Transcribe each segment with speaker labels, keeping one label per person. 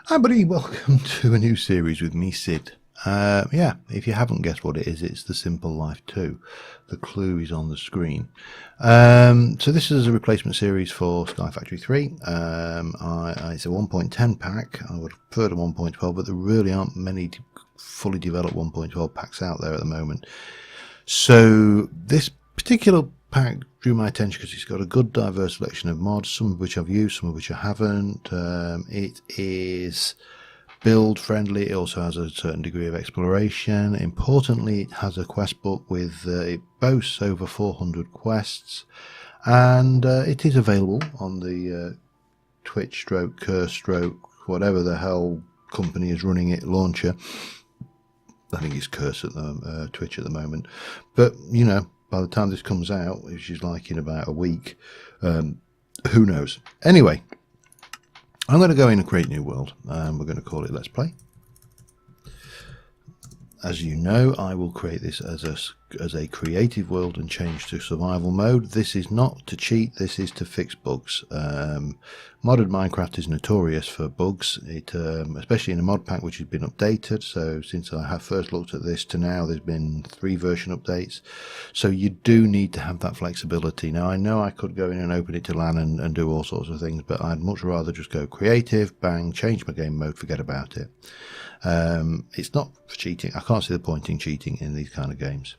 Speaker 1: Hi buddy, welcome to a new series with me, Sid. Yeah, if you haven't guessed what it is, it's The Simple Life 2. The clue is on the screen. So this is a replacement series for Sky Factory 3. It's a 1.10 pack. I would prefer to 1.12, but there really aren't many fully developed 1.12 packs out there at the moment. So this particular pack drew my attention because it's got a good diverse selection of mods, some of which I've used, some of which I haven't. It is build friendly. It also has a certain degree of exploration. Importantly, it has a quest book with it boasts over 400 quests, and it is available on the Twitch stroke Curse stroke whatever the hell company is running it launcher. I think it's Curse at the Twitch at the moment, but you know, by the time this comes out, which is like in about a week, who knows. Anyway, I'm going to go in and create a new world, and we're going to call it Let's Play. As you know, I will create this as a creative world and change to survival mode. This is not to cheat, this is to fix bugs. Modded Minecraft is notorious for bugs, especially in a mod pack which has been updated. So since I have first looked at this to now, there's been 3 version updates. So you do need to have that flexibility. Now I know I could go in and open it to LAN and do all sorts of things, but I'd much rather just go creative, bang, change my game mode, forget about it. It's not for cheating. I can't see the point in cheating in these kind of games.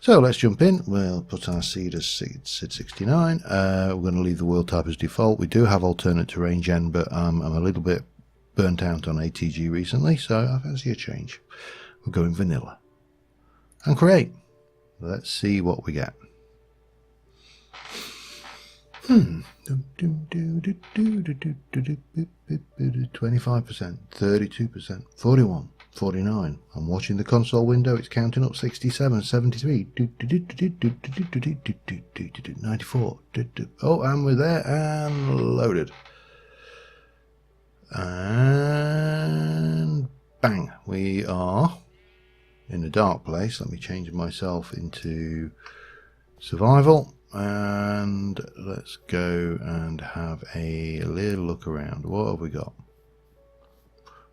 Speaker 1: So let's jump in. We'll put our seed as Sid69. We're going to leave the world type as default. We do have alternate terrain gen, but I'm a little bit burnt out on ATG recently, so I fancy a change. We're going vanilla. And create. Let's see what we get. 25%, 32%, 41, 49. I'm watching the console window. It's counting up 67, 73, 94. Oh, and we're there and loaded. And bang, we are in a dark place. Let me change myself into survival. And let's go and have a little look around. What have we got?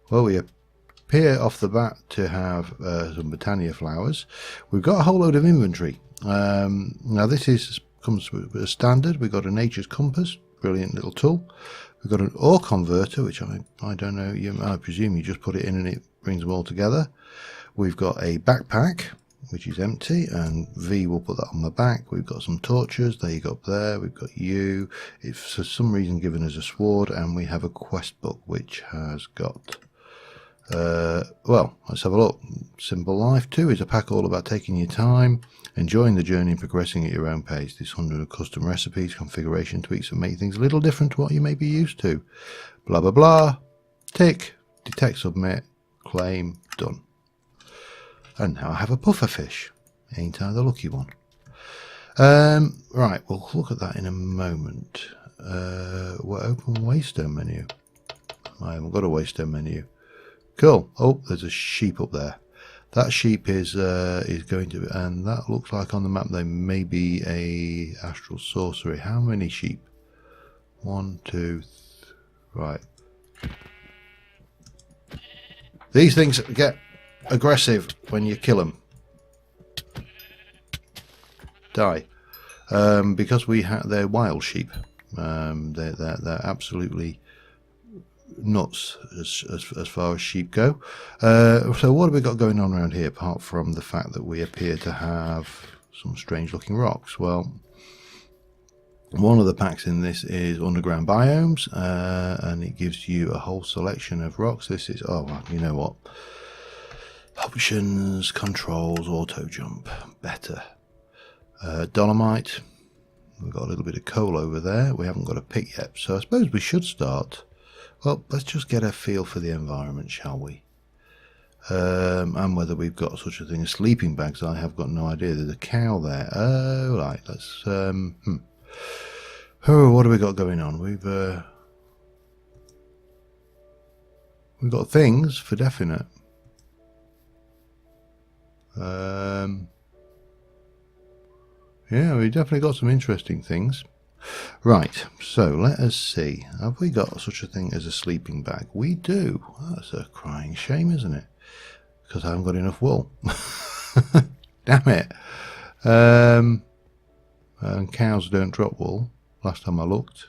Speaker 1: Well, we appear off the bat to have some Botania flowers. We've got a whole load of inventory. Now this comes with a standard. We've got a nature's compass, brilliant little tool. We've got an ore converter, which I don't know. I presume you just put it in and it brings them all together. We've got a backpack, which is empty, and V will put that on the back. We've got some torches, there you go up there. We've got you. It's for some reason given us a sword, and we have a quest book which has got well, let's have a look. Simple Life 2 is a pack all about taking your time, enjoying the journey and progressing at your own pace. This 100 custom recipes, configuration tweaks that make things a little different to what you may be used to. Blah blah blah. Tick, detect, submit, claim, done. And now I have a puffer fish. Ain't I the lucky one? Right, we'll look at that in a moment. We're open Waystone menu. I haven't got a Waystone menu. Cool. Oh, there's a sheep up there. That sheep is going to, and that looks like on the map there may be a astral sorcery. How many sheep? 1, 2, right. These things get aggressive when you kill them. Die. Because they're wild sheep. They're absolutely nuts as far as sheep go. So what have we got going on around here apart from the fact that we appear to have some strange looking rocks? Well, one of the packs in this is underground biomes, and it gives you a whole selection of rocks. This is, oh, you know what? Options, controls, auto jump, better. Dolomite. We've got a little bit of coal over there. We haven't got a pick yet, so I suppose we should start. Well, let's just get a feel for the environment, shall we? And whether we've got such a thing as sleeping bags, I have got no idea. There's a cow there. Oh, right. Let's. Oh, what have we got going on? We've got things for definite. Yeah, we definitely got some interesting things. Right, so let us see. Have we got such a thing as a sleeping bag? We do. That's a crying shame, isn't it? Because I haven't got enough wool. Damn it. And cows don't drop wool, last time I looked.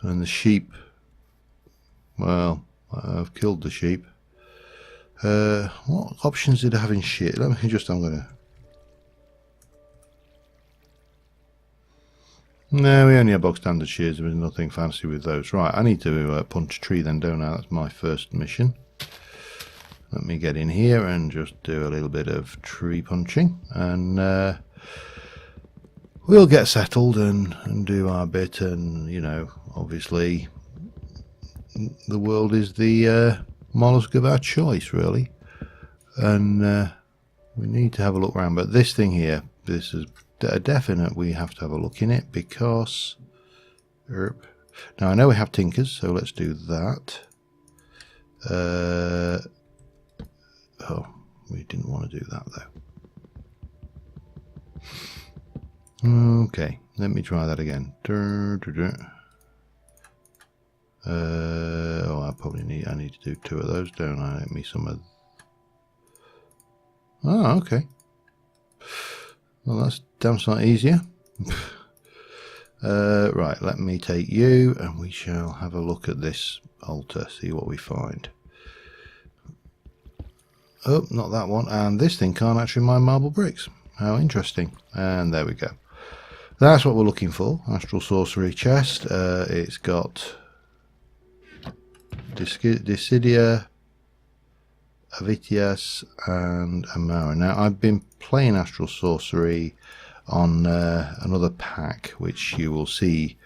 Speaker 1: And the sheep, well, I've killed the sheep. What options did I have in shit? Let me just, I'm going to... No, we only have bog standard shears. There was nothing fancy with those. Right, I need to punch a tree then, don't I? That's my first mission. Let me get in here and just do a little bit of tree punching. And we'll get settled and do our bit. And, you know, obviously the world is the mollusk of our choice, really. And we need to have a look around. But this thing here, this is... a definite we have to have a look in it because now I know we have tinkers, so let's do that. Oh, we didn't want to do that though. Okay, let me try that again. Oh, I need to do 2 of those, don't I? Let me some of... Oh, okay. Well, that's damn sight easier. Right, let me take you and we shall have a look at this altar, see what we find. Oh, not that one. And this thing can't actually mine marble bricks. How interesting. And there we go. That's what we're looking for. Astral Sorcery chest. It's got Dissidia, Avitias and Amara. Now I've been playing Astral Sorcery on another pack which you will see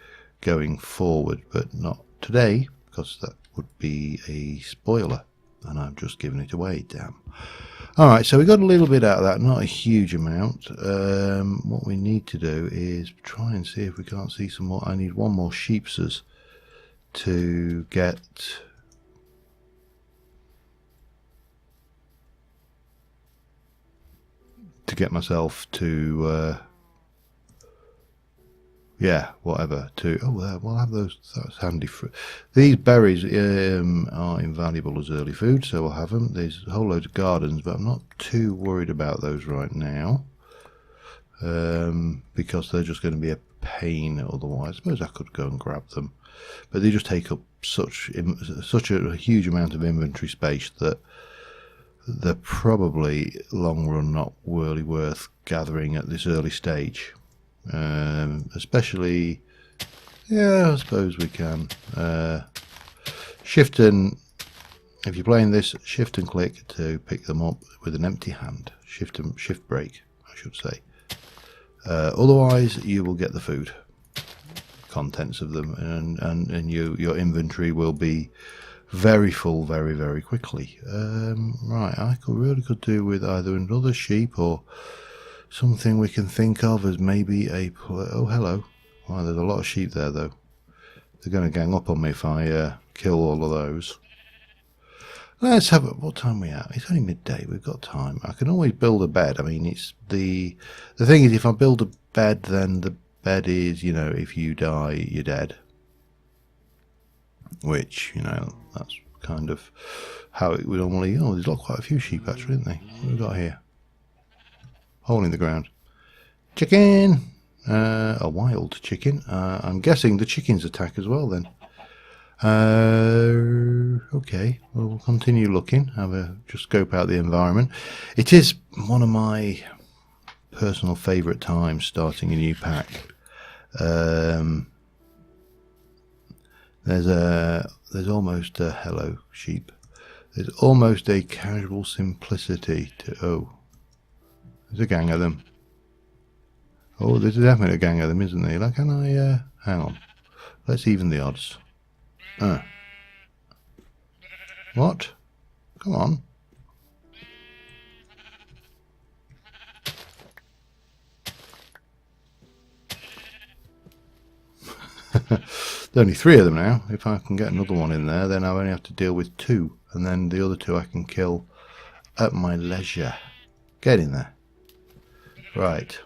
Speaker 1: going forward, but not today because that would be a spoiler and I've just given it away. Damn. Alright, so we got a little bit out of that, not a huge amount. What we need to do is try and see if we can't see some more. I need 1 more sheepsters to get myself to yeah, whatever, to we'll have those. That's handy for these berries. Are invaluable as early food, so we'll have them. There's a whole load of gardens, but I'm not too worried about those right now, because they're just going to be a pain otherwise. I suppose I could go and grab them, but they just take up such a huge amount of inventory space that they're probably long run not really worth gathering at this early stage. Especially, yeah, I suppose we can shift and, if you're playing this, shift and click to pick them up with an empty hand. Shift break, I should say. Otherwise you will get the food contents of them, and your inventory will be very full very quickly. Right, I could do with either another sheep or something we can think of as maybe a... Oh, hello. Wow, there's a lot of sheep there though. They're going to gang up on me if I kill all of those. Let's have what time are we at? It's only midday, we've got time. I can always build a bed. I mean, it's the thing is, if I build a bed, then the bed is, you know, if you die you're dead, which, you know, that's kind of how it would normally... Oh, there's quite a few sheep actually, isn't there? What have we got here? Hole in the ground. Chicken! A wild chicken. I'm guessing the chickens attack as well then. Okay, well, we'll continue looking. Just scope out the environment. It is one of my personal favourite times starting a new pack. There's almost a... Hello, sheep. There's almost a casual simplicity to... Oh. There's a gang of them. Oh, there's definitely a gang of them, isn't there? Like, can I... hang on. Let's even the odds. What? Come on. There's only 3 of them now. If I can get another one in there, then I only have to deal with 2. And then the other 2 I can kill at my leisure. Get in there. Right.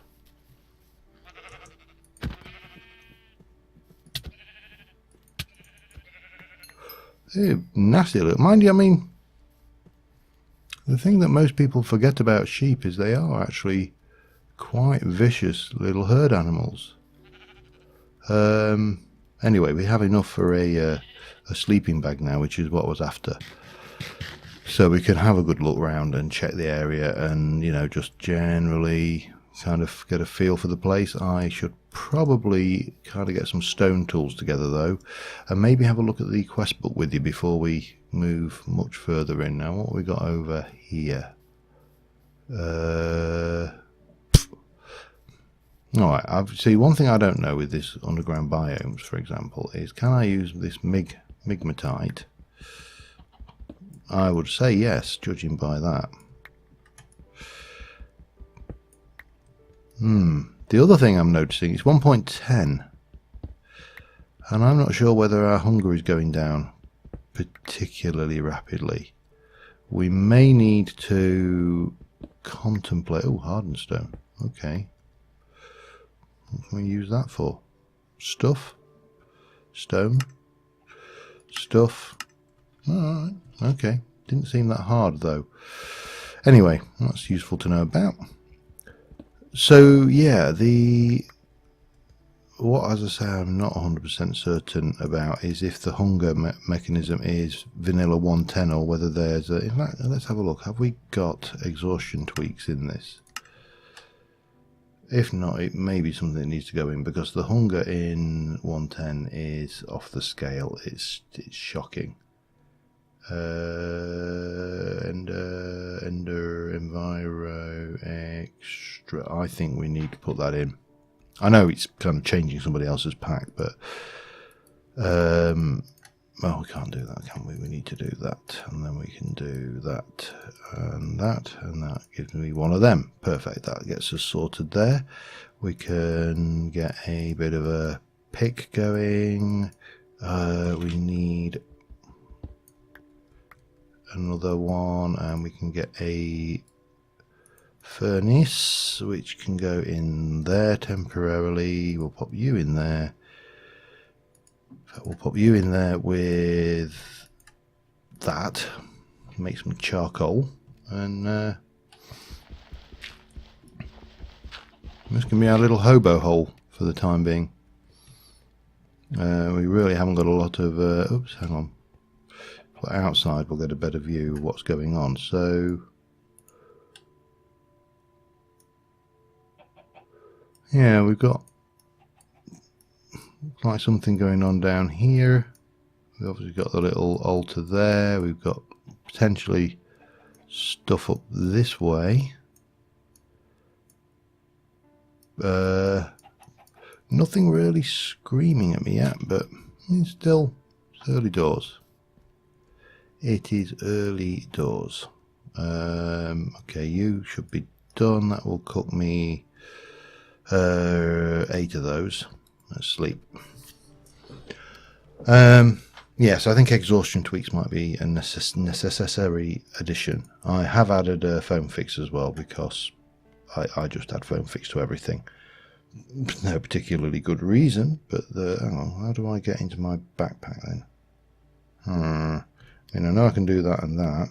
Speaker 1: Ew, nasty look. Mind you, I mean, the thing that most people forget about sheep is they are actually quite vicious little herd animals. Anyway, we have enough for a sleeping bag now, which is what I was after. So we can have a good look round and check the area and, you know, just generally kind of get a feel for the place. I should probably kind of get some stone tools together though, and maybe have a look at the quest book with you before we move much further in. Now, what have we got over here? Alright, see, one thing I don't know with this underground biomes, for example, is can I use this migmatite? I would say yes, judging by that. The other thing I'm noticing is 1.10, and I'm not sure whether our hunger is going down particularly rapidly. We may need to contemplate... Oh, hardened stone. Okay. What can we use that for? Stuff? Stone? Stuff? Alright, okay. Didn't seem that hard though. Anyway, that's useful to know about. So yeah, what, as I say, I'm not 100% certain about is if the hunger mechanism is vanilla 110 or whether there's in fact, let's have a look. Have we got exhaustion tweaks in this? If not, it may be something that needs to go in, because the hunger in 110 is off the scale. It's shocking. Ender Enviro Extra. I think we need to put that in. I know it's kind of changing somebody else's pack, but well, we can't do that, can we? We need to do that, and then we can do that, and that gives me one of them. Perfect, that gets us sorted there. We can get a bit of a pick going. We need another one, and we can get a furnace, which can go in there temporarily. We'll pop you in there. We'll pop you in there with that. Make some charcoal, and this can be our little hobo hole for the time being. We really haven't got a lot of. Oops, hang on. But outside, we'll get a better view of what's going on. So, yeah, we've got like something going on down here. We've obviously got the little altar there. We've got potentially stuff up this way. Nothing really screaming at me yet, but it's still early doors. It is early doors. Okay, you should be done. That will cook me 8 of those. Let's sleep. Yes, I think exhaustion tweaks might be a necessary addition. I have added a foam fix as well, because I just add foam fix to everything. No particularly good reason, but hang on, how do I get into my backpack then? I mean, I know I can do that and that.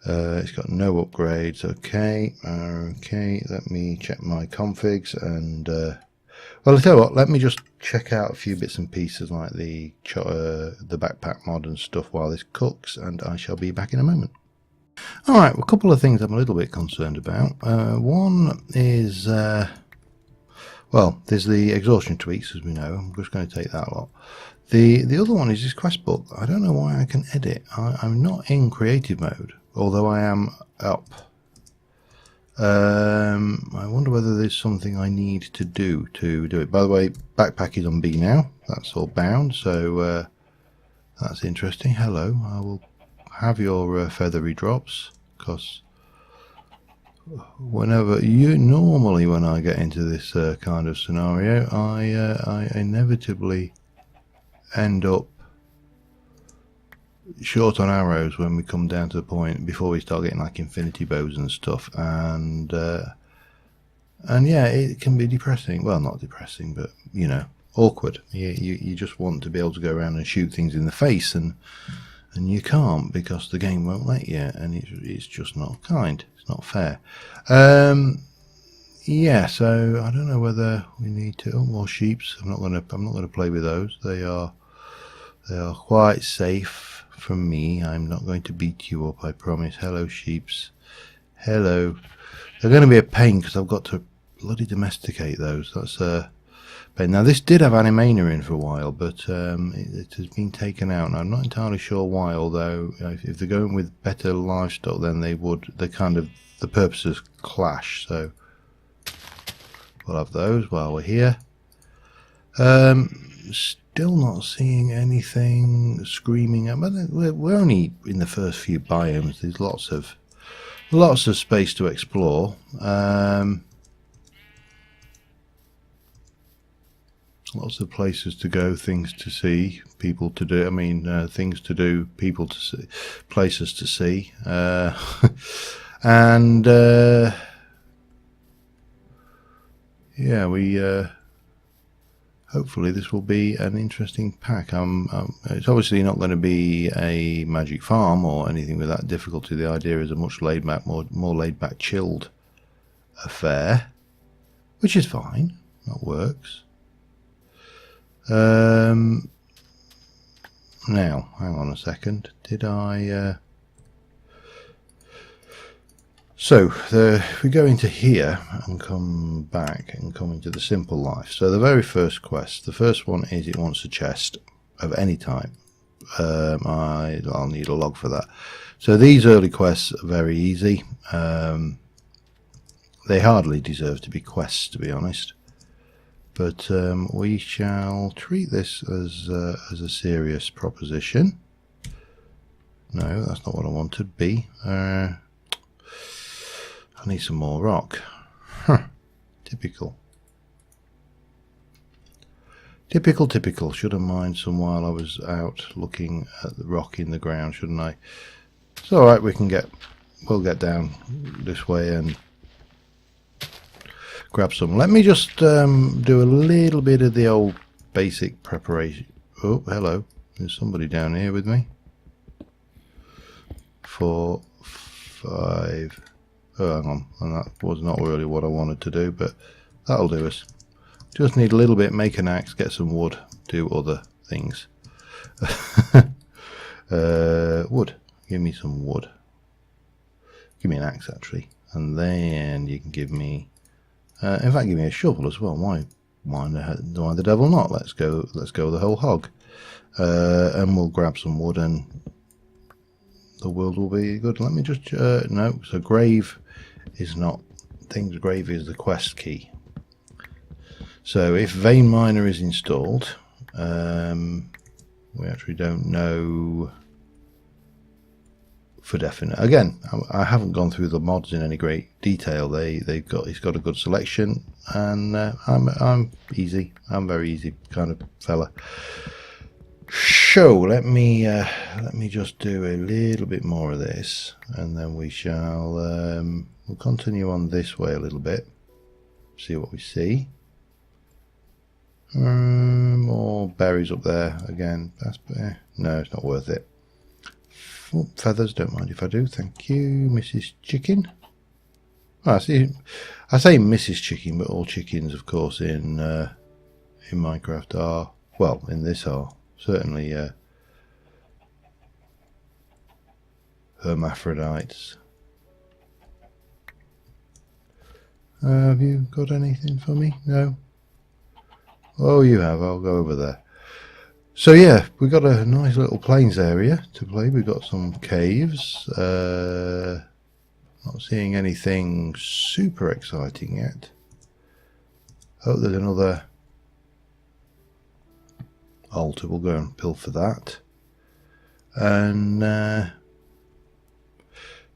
Speaker 1: It's got no upgrades. Okay, let me check my configs, and well, I'll tell you what, let me just check out a few bits and pieces like the backpack mod and stuff while this cooks, and I shall be back in a moment. Alright, well, a couple of things I'm a little bit concerned about. One is, well, there's the exhaustion tweaks, as we know. I'm just going to take that lot. The other one is this quest book. I don't know why I can edit. I'm not in creative mode, although I am up. I wonder whether there's something I need to do it. By the way, backpack is on B now. That's all bound, so that's interesting. Hello, I will have your feathery drops, because normally when I get into this kind of scenario, I inevitably end up short on arrows when we come down to the point before we start getting like infinity bows and stuff, and yeah, it can be depressing. Well, not depressing, but you know, awkward. You just want to be able to go around and shoot things in the face, and you can't because the game won't let you, and it's just not kind. It's not fair. Yeah, so I don't know whether we need to. Oh, more sheeps. I'm not gonna play with those. They are quite safe from me. I'm not going to beat you up, I promise. Hello, sheeps. Hello. They're going to be a pain because I've got to bloody domesticate those. That's pain. Now this did have Animania in for a while, but it has been taken out. And I'm not entirely sure why. Although if they're going with better livestock, then the purposes clash. So we'll have those while we're here. Still not seeing anything screaming at, but we're only in the first few biomes. There's lots of space to explore. Lots of places to go, things to see, people to do. I mean, things to do, people to see, places to see, and yeah, we. Hopefully this will be an interesting pack. It's obviously not going to be a magic farm or anything with that difficulty. The idea is a much laid back, more laid back, chilled affair, which is fine. That works. Now, hang on a second. Did I? So we go into here and come back and come into the simple life. So the very first quest, the first one is it wants a chest of any type. I'll need a log for that. So these early quests are very easy. They hardly deserve to be quests, to be honest. But we shall treat this as a serious proposition. No, that's not what I wanted. B. I need some more rock. Huh. Typical. Typical. Should have mined some while I was out looking at the rock in the ground, shouldn't I? It's alright, we'll get down this way and grab some. Let me just do a little bit of the old basic preparation. Oh, hello. There's somebody down here with me. 4, 5... Oh, hang on, and that was not really what I wanted to do, but that'll do us. Just need a little bit, make an axe, get some wood, do other things. Wood. Give me some wood. Give me an axe, actually. And then you can give me... in fact, give me a shovel as well. Why the devil not? Let's go the whole hog. And we'll grab some wood and the world will be good. Let me just... no, so grave is not... grave is the quest key. So if vein miner is installed, we actually don't know for definite. Again, I haven't gone through the mods in any great detail. It's got a good selection, and I'm easy. I'm very easy kind of fella. So let me just do a little bit more of this, and then we shall we'll continue on this way a little bit. See what we see. More berries up there again. No, it's not worth it. Oh, feathers, don't mind if I do. Thank you, Mrs. Chicken. Oh, I say Mrs. Chicken, but all chickens, of course, in Minecraft are, well, in this are certainly hermaphrodites. Have you got anything for me? No. Oh, you have. I'll go over there. So yeah, we've got a nice little plains area to play. We've got some caves. Not seeing anything super exciting yet. Oh, there's another altar. We'll go and pilfer that. And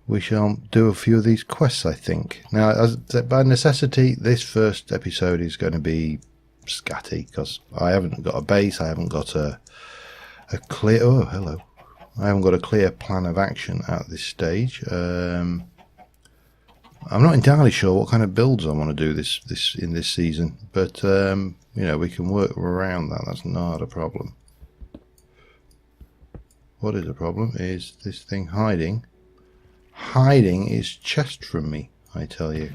Speaker 1: we shall do a few of these quests, I think. Now, by necessity, this first episode is going to be scatty because I haven't got a base. I haven't got a clear... Oh, hello. I haven't got a clear plan of action at this stage. I'm not entirely sure what kind of builds I want to do this in this season, but you know, we can work around that. That's not a problem. What is a problem is this thing hiding. Hiding its chest from me, I tell you.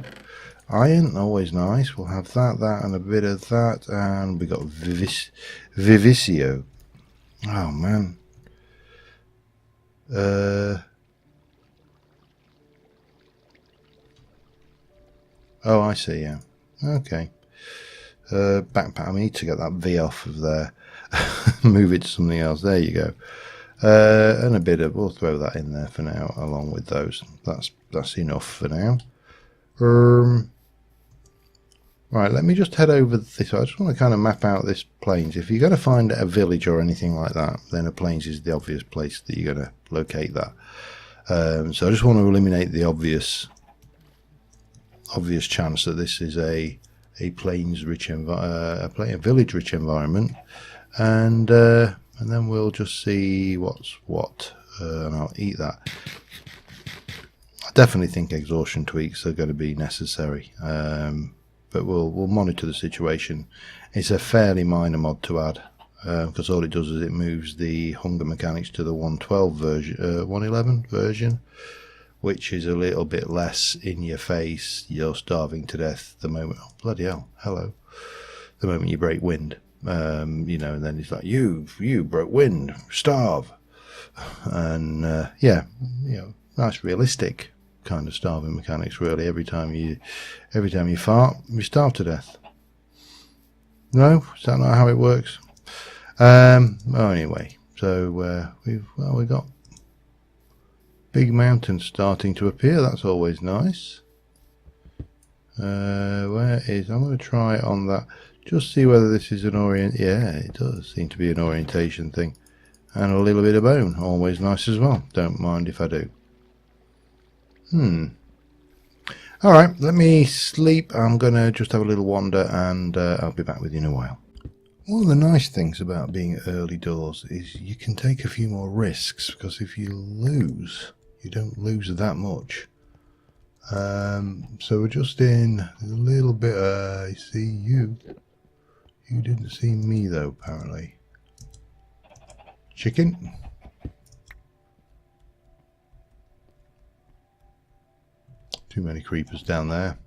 Speaker 1: Iron, always nice. We'll have that, and a bit of that. And we got Vivicio. Oh, man. Oh, I see, yeah. Okay. Backpack. I need to get that V off of there. Move it to something else. There you go. And a bit of, we'll throw that in there for now, along with those. That's enough for now. Right, let me just head over this. I just want to kind of map out this plains. If you're going to find a village or anything like that, then a plains is the obvious place that you're going to locate that. So I just want to eliminate the obvious chance that this is a plains-rich a village-rich environment, and then we'll just see what's what, and I'll eat that. I definitely think exhaustion tweaks are going to be necessary, but we'll monitor the situation. It's a fairly minor mod to add, because all it does is it moves the hunger mechanics to the 112 version, 111 version, which is a little bit less in your face. You're starving to death the moment. Oh, bloody hell! Hello. The moment you break wind, you know, and then it's like you broke wind, starve, and yeah, you know, nice realistic kind of starving mechanics. Really, every time you fart, you starve to death. No, is that not how it works? Well, anyway, so we got big mountains starting to appear. That's always nice. Where is? I'm going to try on that. Just see whether this is an orient. Yeah, it does seem to be an orientation thing, and a little bit of bone. Always nice as well. Don't mind if I do. All right, let me sleep. I'm going to just have a little wander, and I'll be back with you in a while. One of the nice things about being early doors is you can take a few more risks, because if you lose, you don't lose that much. So we're just in a little bit. I see you. You didn't see me though, apparently. Chicken. Too many creepers down there.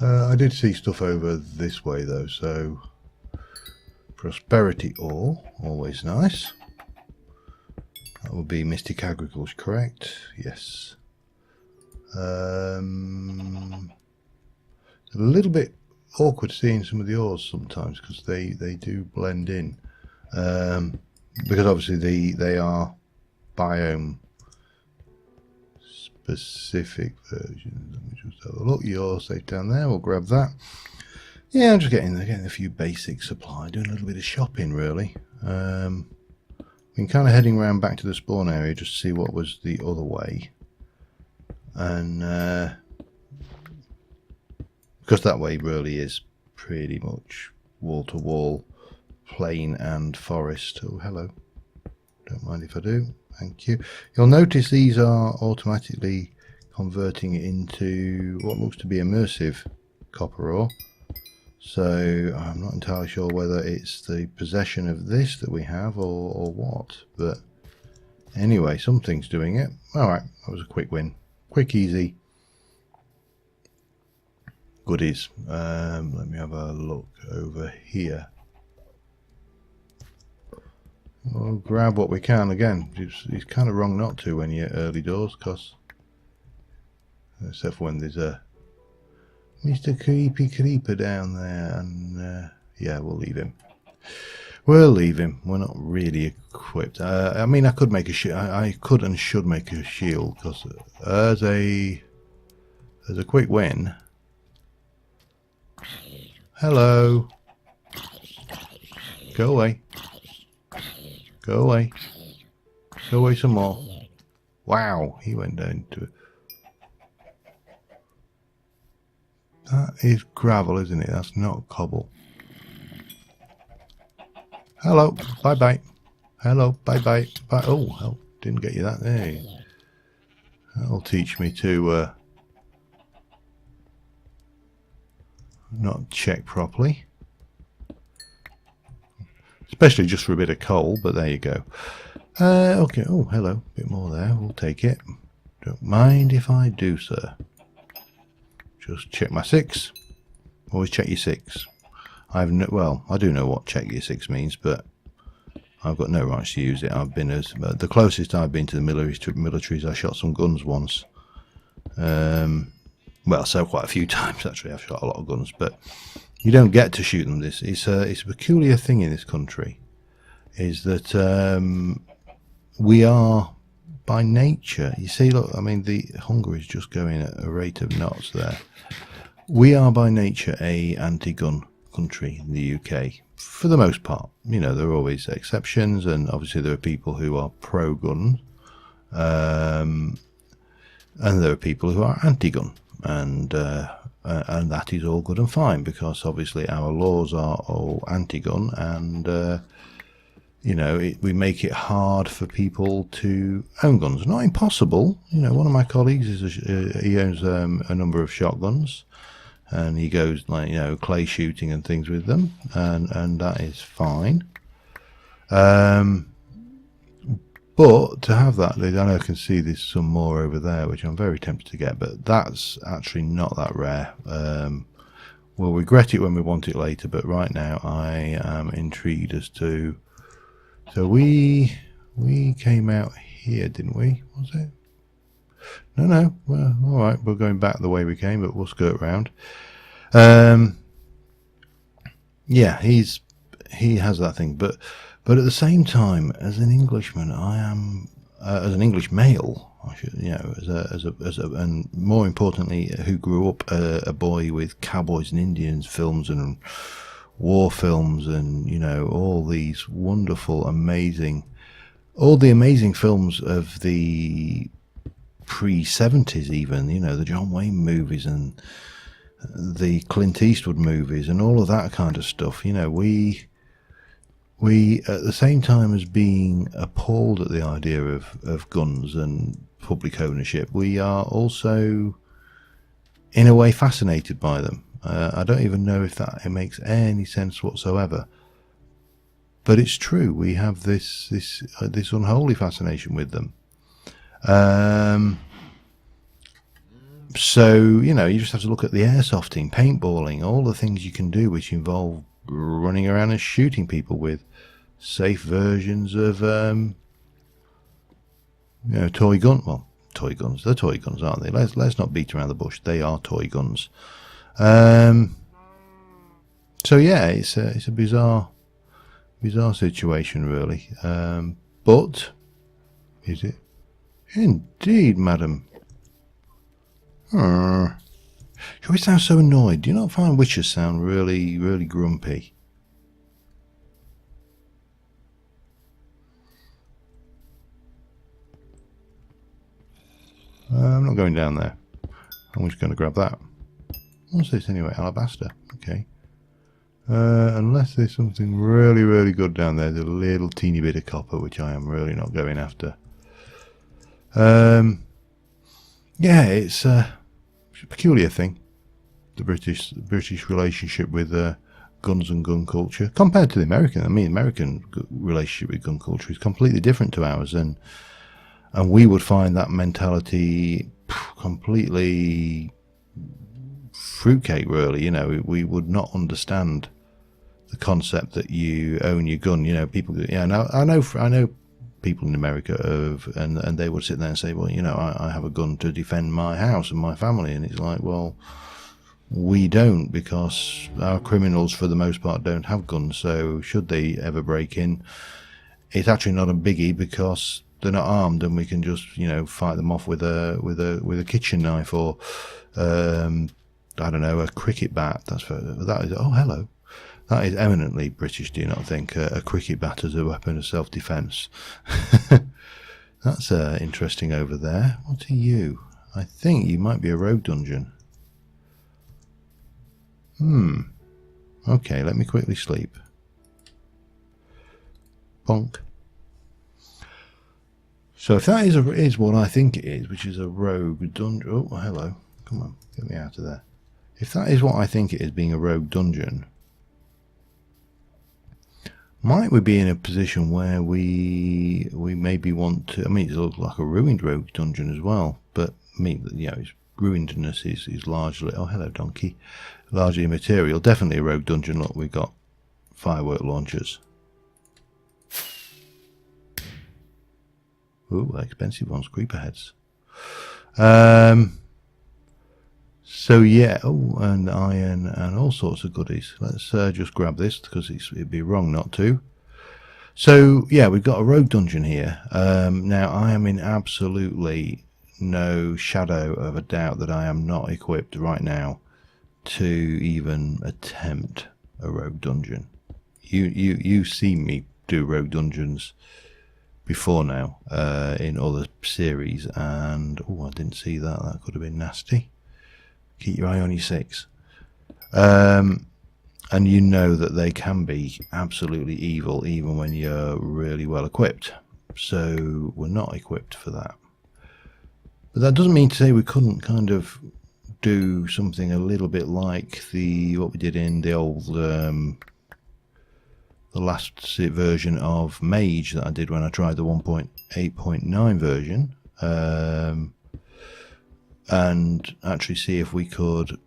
Speaker 1: I did see stuff over this way though, so prosperity ore, always nice. That would be Mystic Agriculture, correct? Yes. A little bit awkward seeing some of the ores sometimes, because they do blend in, because obviously they are biome specific versions. Let me just have a look. You're safe down there. We'll grab that. Yeah, I'm just getting a few basic supply, doing a little bit of shopping really. Been kind of heading around back to the spawn area just to see what was the other way, and because that way really is pretty much wall to wall plain and forest. Oh, hello. Don't mind if I do. Thank you. You'll notice these are automatically converting it into what looks to be immersive copper ore. So I'm not entirely sure whether it's the possession of this that we have or what. But anyway, something's doing it. Alright, that was a quick win. Quick, easy. Goodies. Let me have a look over here. We'll grab what we can again. It's kind of wrong not to when you're early doors, because except for when there's a Mr. Creepy Creeper down there, and yeah, we'll leave him. We'll leave him. We're not really equipped. I mean, I could make a shield. I could and should make a shield, because as a quick win. Hello. Go away. Go away. Go away some more. Wow, he went down to it. That is gravel, isn't it? That's not cobble. Hello. Bye-bye. Hello. Bye-bye. Bye. Oh, hell. Didn't get you that. There. That'll teach me to not check properly. especially just for a bit of coal, but there you go. Okay, oh, hello, a bit more there, we'll take it. Don't mind if I do, sir. Just check my 6. Always check your 6. I've no, well, I do know what check your 6 means, but I've got no rights to use it. I've been the closest I've been to the military is I shot some guns once. Well, so quite a few times actually. I've shot a lot of guns, but you don't get to shoot them. It's a peculiar thing in this country, is that we are by nature. You see, look, I mean, the hunger is just going at a rate of knots there. We are by nature a anti-gun country in the UK, for the most part. You know, there are always exceptions, and obviously there are people who are pro-gun, and there are people who are anti-gun, and that is all good and fine, because obviously our laws are all anti-gun, and you know, we make it hard for people to own guns. Not impossible. You know, one of my colleagues he owns a number of shotguns, and he goes, like, you know, clay shooting and things with them, and that is fine. But to have that, I know I can see there's some more over there, which I'm very tempted to get, but that's actually not that rare. We'll regret it when we want it later, but right now I am intrigued as to. So we came out here, didn't we? Was it? No. Well, all right. We're going back the way we came, but we'll skirt round. Yeah, he has that thing, but at the same time, as an Englishman, I am as an English male. I should, you know, as a, and more importantly, who grew up a boy with cowboys and Indians films and war films, and you know, all these wonderful, amazing, all the amazing films of the pre-70s, even, you know, the John Wayne movies and the Clint Eastwood movies and all of that kind of stuff. You know, we at the same time as being appalled at the idea of guns and public ownership, we are also in a way fascinated by them. I don't even know if that makes any sense whatsoever, but it's true. We have this unholy fascination with them. So, you know, you just have to look at the airsofting, paintballing, all the things you can do which involve running around and shooting people with safe versions of, you know, toy gun. Well, toy guns. They're toy guns, aren't they? Let's not beat around the bush. They are toy guns. So yeah, it's a bizarre situation, really. But is it? Indeed, madam. She always sounds so annoyed. Do you not find witches sound really, really grumpy? I'm not going down there. I'm just going to grab that. What's this anyway? Alabaster. Okay. Unless there's something really, really good down there. There's a little teeny bit of copper, which I am really not going after. Yeah, it's a peculiar thing. The British relationship with guns and gun culture compared to the American. I mean, American relationship with gun culture is completely different to ours, and we would find that mentality completely fruitcake, really. You know, we would not understand the concept that you own your gun. You know, people. Yeah, now I know people in America and they would sit there and say, well, you know, I have a gun to defend my house and my family, and it's like, well, we don't, because our criminals for the most part don't have guns. So should they ever break in, it's actually not a biggie because they're not armed, and we can just, you know, fight them off with a kitchen knife or I don't know, a cricket bat. That is, oh, hello. That is eminently British, do you not think? A cricket bat as a weapon of self-defence. That's interesting over there. What are you? I think you might be a rogue dungeon. Okay, let me quickly sleep. Bonk. So if that is what I think it is, which is a rogue dungeon... Oh, hello. Come on, get me out of there. If that is what I think it is, being a rogue dungeon, Might we be in a position where we maybe want to? I mean, it looks like a ruined rogue dungeon as well, but I mean, you know, its ruinedness is largely. Oh, hello, donkey. Largely immaterial. Definitely a rogue dungeon. Look, we've got firework launchers. Ooh, expensive ones, creeper heads. So yeah, oh, and iron and all sorts of goodies. Let's just grab this because it'd be wrong not to. So yeah, we've got a rogue dungeon here. Now I am in absolutely no shadow of a doubt that I am not equipped right now to even attempt a rogue dungeon. You've seen me do rogue dungeons before now in other series, and oh, I didn't see that. That could have been nasty. Keep your eye on your six. And you know that they can be absolutely evil even when you're really well equipped. So we're not equipped for that. But that doesn't mean to say we couldn't kind of do something a little bit like what we did in the old the last version of Mage that I did when I tried the 1.8.9 version, and actually see if we could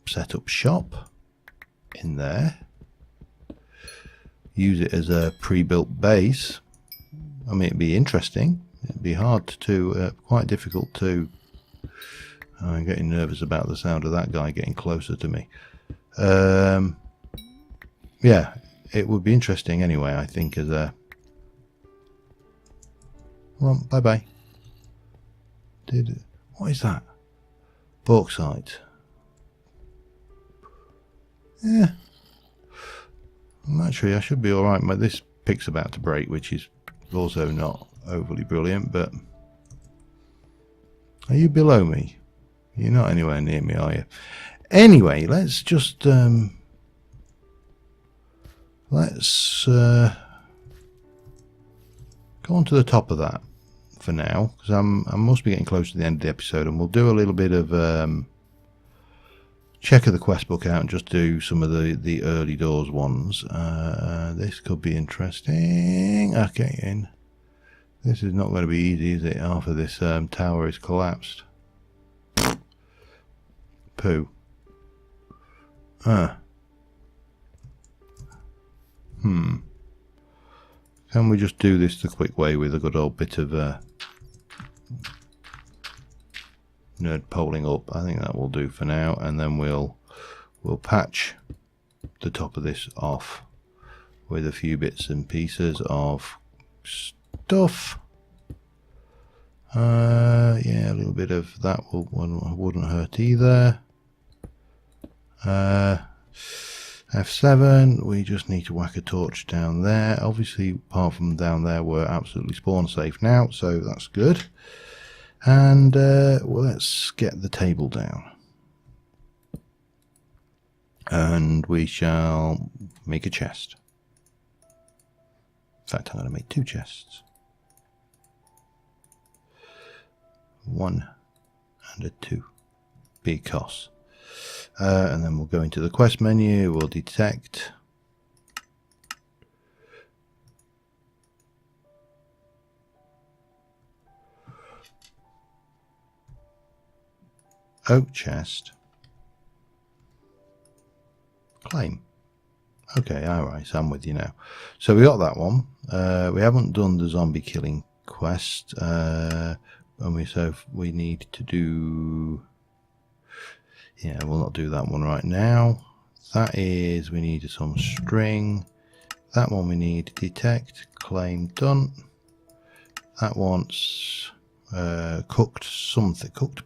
Speaker 1: set up shop in there, use it as a pre-built base. I mean, it'd be interesting. It'd be hard to, quite difficult to. I'm getting nervous about the sound of that guy getting closer to me. Yeah, it would be interesting anyway, I think, as a. Well, bye bye. What is that? Bauxite. Yeah. Actually, I should be alright. This pick's about to break, which is also not overly brilliant, but. Are you below me? You're not anywhere near me, are you? Anyway, let's just let's go on to the top of that for now, because I must be getting close to the end of the episode, and we'll do a little bit of check of the quest book out and just do some of the early doors ones. This could be interesting. Okay, in. This is not going to be easy, is it? After this tower is collapsed. Poo. Can we just do this the quick way with a good old bit of nerd polling up? I think that will do for now, and then we'll patch the top of this off with a few bits and pieces of stuff. Yeah, a little bit of that wouldn't hurt either. F7, we just need to whack a torch down there. Obviously, apart from down there, we're absolutely spawn safe now, so that's good. And well, let's get the table down. And we shall make a chest. In fact, I'm going to make 2 chests. 1 and a 2, because. And then we'll go into the quest menu, we'll detect. Oak chest. Claim. Okay, alright, so I'm with you now. So we got that one. We haven't done the zombie killing quest. So we need to do. Yeah, we'll not do that one right now. That is, we need some string. That one we need detect, claim, done. That one's cooked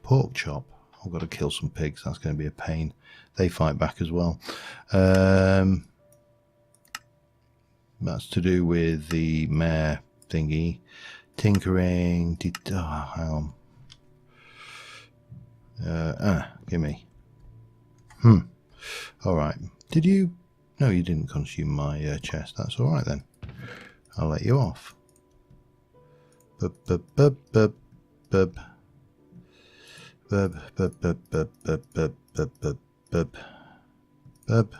Speaker 1: pork chop. I've got to kill some pigs, that's going to be a pain. They fight back as well. That's to do with the mare thingy. Tinkering, hang on. Gimme. Alright. Did you? No, you didn't consume my chest. That's alright then. I'll let you off. Bub bub bub bub bub. Bub bub bub bub bub bub bub bub bub. Bub.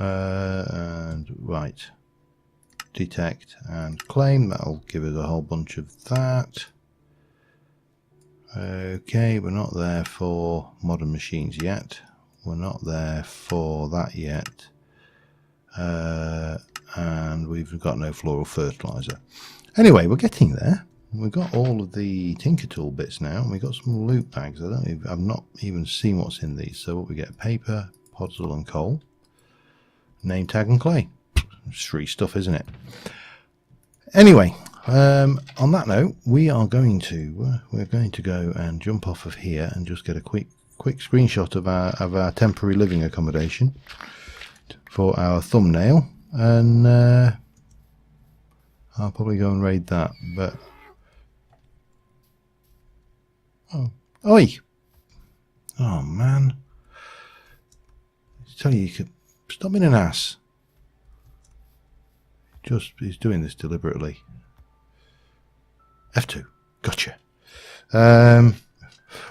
Speaker 1: And right, detect and claim. That'll give us a whole bunch of that. Okay, we're not there for modern machines yet. We're not there for that yet. And we've got no floral fertilizer. Anyway, we're getting there. We've got all of the Tinker Tool bits now, and we've got some loot bags. I've not even seen what's in these. So what we get: paper, podzol and coal, name tag and clay. It's free stuff, isn't it? Anyway, on that note, we're going to go and jump off of here and just get a quick screenshot of our temporary living accommodation for our thumbnail, and I'll probably go and raid that. But oi! Oh man! I tell you could stop being an ass. He's doing this deliberately. F2. Gotcha.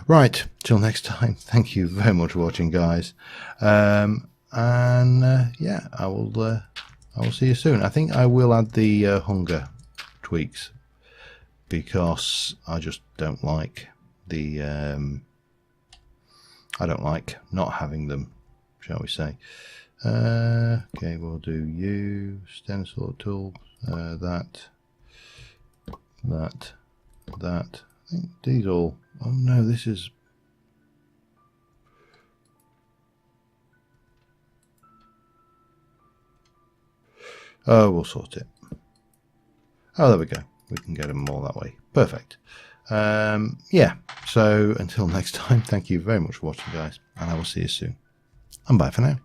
Speaker 1: Right. Till next time. Thank you very much for watching, guys. Yeah, I will see you soon. I think I will add the hunger tweaks, because I just don't like the I don't like not having them, shall we say. Okay, we'll do you, stencil tool, that. I think these all, oh no, this is, oh, we'll sort it. Oh, there we go. We can get them all that way. Perfect. Yeah, so until next time, thank you very much for watching, guys, and I will see you soon. And bye for now.